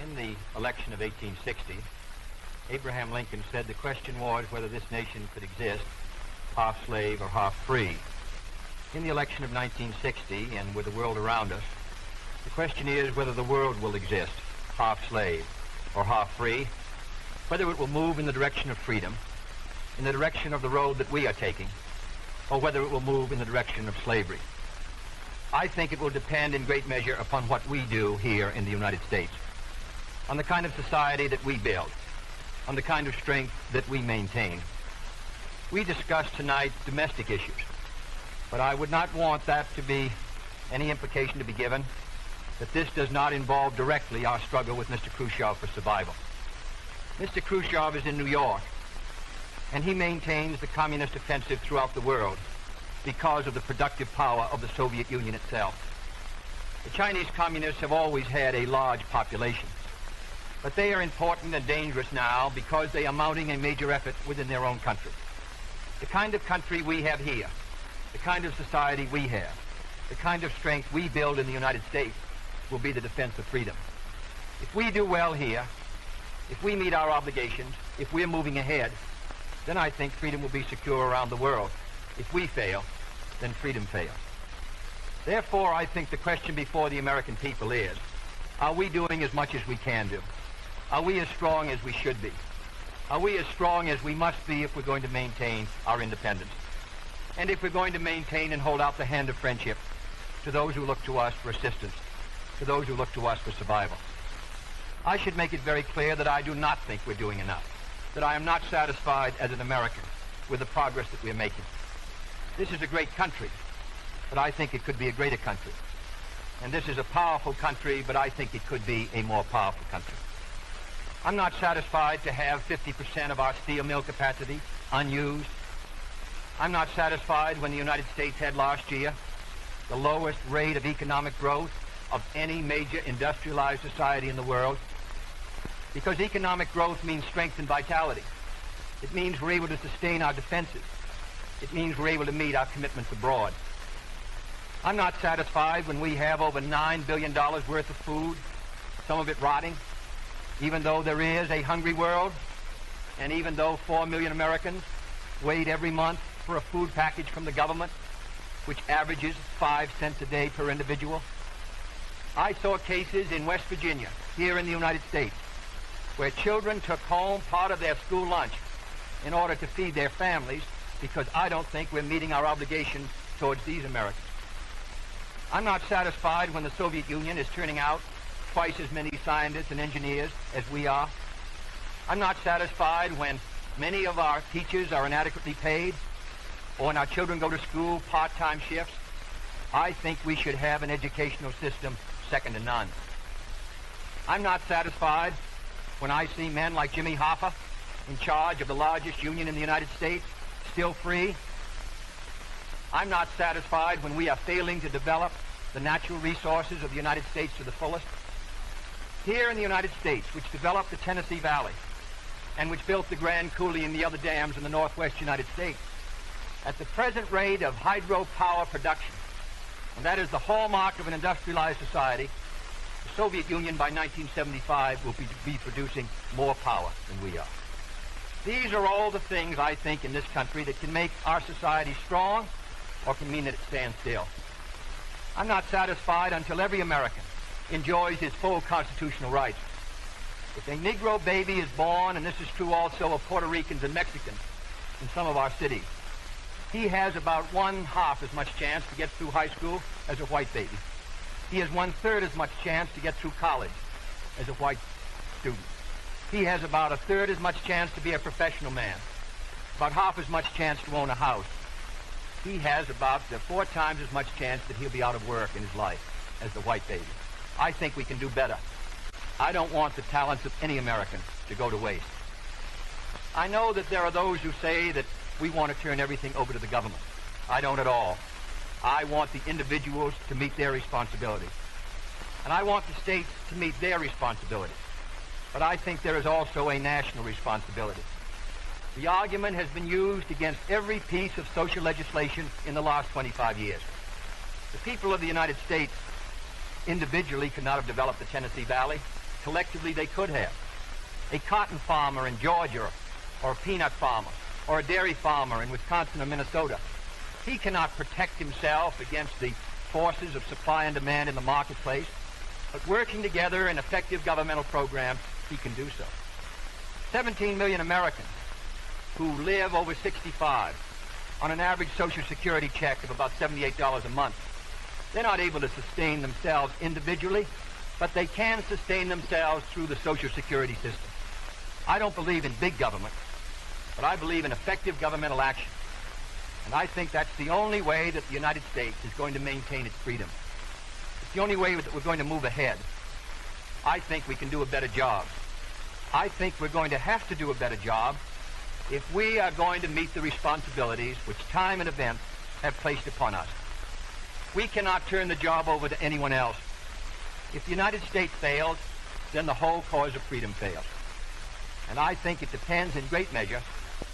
In the election of 1860, Abraham Lincoln said the question was whether this nation could exist half slave or half free. In the election of 1960, and with the world around us, the question is whether the world will exist half slave or half free, whether it will move in the direction of freedom, in the direction of the road that we are taking, or whether it will move in the direction of slavery. I think it will depend in great measure upon what we do here in the United States, on the kind of society that we build, on the kind of strength that we maintain. We discussed tonight domestic issues, but I would not want that to be any implication to be given that this does not involve directly our struggle with Mr. Khrushchev for survival. Mr. Khrushchev is in New York, and he maintains the communist offensive throughout the world because of the productive power of the Soviet Union itself. The Chinese communists have always had a large population, but they are important and dangerous now because they are mounting a major effort within their own country. The kind of country we have here, the kind of society we have, the kind of strength we build in the United States will be the defense of freedom. If we do well here, if we meet our obligations, if we're moving ahead, then I think freedom will be secure around the world. If we fail, then freedom fails. Therefore, I think the question before the American people is, are we doing as much as we can do? Are we as strong as we should be? Are we as strong as we must be if we're going to maintain our independence? And if we're going to maintain and hold out the hand of friendship to those who look to us for assistance, to those who look to us for survival. I should make it very clear that I do not think we're doing enough, that I am not satisfied as an American with the progress that we're making. This is a great country, but I think it could be a greater country. And this is a powerful country, but I think it could be a more powerful country. I'm not satisfied to have 50% of our steel mill capacity unused. I'm not satisfied when the United States had last year the lowest rate of economic growth of any major industrialized society in the world, because economic growth means strength and vitality. It means we're able to sustain our defenses. It means we're able to meet our commitments abroad. I'm not satisfied when we have over $9 billion worth of food, some of it rotting, even though there is a hungry world, and even though 4 million Americans wait every month for a food package from the government, which averages 5 cents a day per individual. I saw cases in West Virginia, here in the United States, where children took home part of their school lunch in order to feed their families, because I don't think we're meeting our obligations towards these Americans. I'm not satisfied when the Soviet Union is turning out twice as many scientists and engineers as we are. I'm not satisfied when many of our teachers are inadequately paid, or when our children go to school part-time shifts. I think we should have an educational system second to none. I'm not satisfied when I see men like Jimmy Hoffa in charge of the largest union in the United States, still free. I'm not satisfied when we are failing to develop the natural resources of the United States to the fullest. Here in the United States, which developed the Tennessee Valley and which built the Grand Coulee and the other dams in the northwest United States, at the present rate of hydropower production, and that is the hallmark of an industrialized society, the Soviet Union by 1975 will be producing more power than we are. These are all the things, I think, in this country that can make our society strong or can mean that it stands still. I'm not satisfied until every American enjoys his full constitutional rights. If a Negro baby is born, and this is true also of Puerto Ricans and Mexicans in some of our cities, he has about 1/2 as much chance to get through high school as a white baby. He has 1/3 as much chance to get through college as a white student. He has about 1/3 as much chance to be a professional man, about 1/2 as much chance to own a house. He has about 4 times as much chance that he'll be out of work in his life as the white baby. I think we can do better. I don't want the talents of any American to go to waste. I know that there are those who say that we want to turn everything over to the government. I don't at all. I want the individuals to meet their responsibilities. And I want the states to meet their responsibilities. But I think there is also a national responsibility. The argument has been used against every piece of social legislation in the last 25 years. The people of the United States individually could not have developed the Tennessee Valley. collectively they could have. A cotton farmer in Georgia, or a peanut farmer, or a dairy farmer in Wisconsin or Minnesota, he cannot protect himself against the forces of supply and demand in the marketplace, but working together in effective governmental programs, he can do so. 17 million Americans who live over 65 on an average Social Security check of about $78 a month. They're not able to sustain themselves individually, but they can sustain themselves through the Social Security system. I don't believe in big government, but I believe in effective governmental action. And I think that's the only way that the United States is going to maintain its freedom. It's the only way that we're going to move ahead. I think we can do a better job. I think we're going to have to do a better job if we are going to meet the responsibilities which time and events have placed upon us. We cannot turn the job over to anyone else. If the United States fails, then the whole cause of freedom fails. And I think it depends in great measure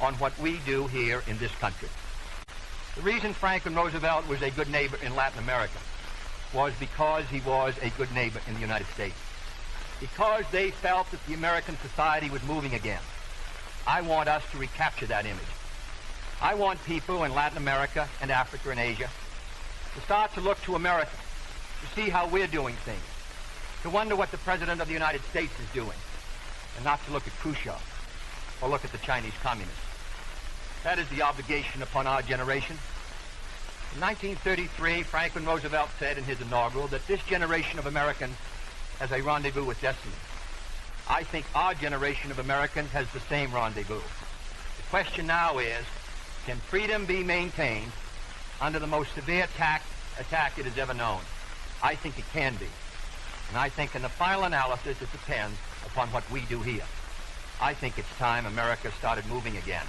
on what we do here in this country. The reason Franklin Roosevelt was a good neighbor in Latin America was because he was a good neighbor in the United States. Because they felt that the American society was moving again. I want us to recapture that image. I want people in Latin America and Africa and Asia to start to look to America, to see how we're doing things, to wonder what the President of the United States is doing, and not to look at Khrushchev or look at the Chinese communists. That is the obligation upon our generation. In 1933, Franklin Roosevelt said in his inaugural that this generation of Americans has a rendezvous with destiny. I think our generation of Americans has the same rendezvous. The question now is, can freedom be maintained under the most severe attack it has ever known? I think it can be. And I think in the final analysis, it depends upon what we do here. I think it's time America started moving again.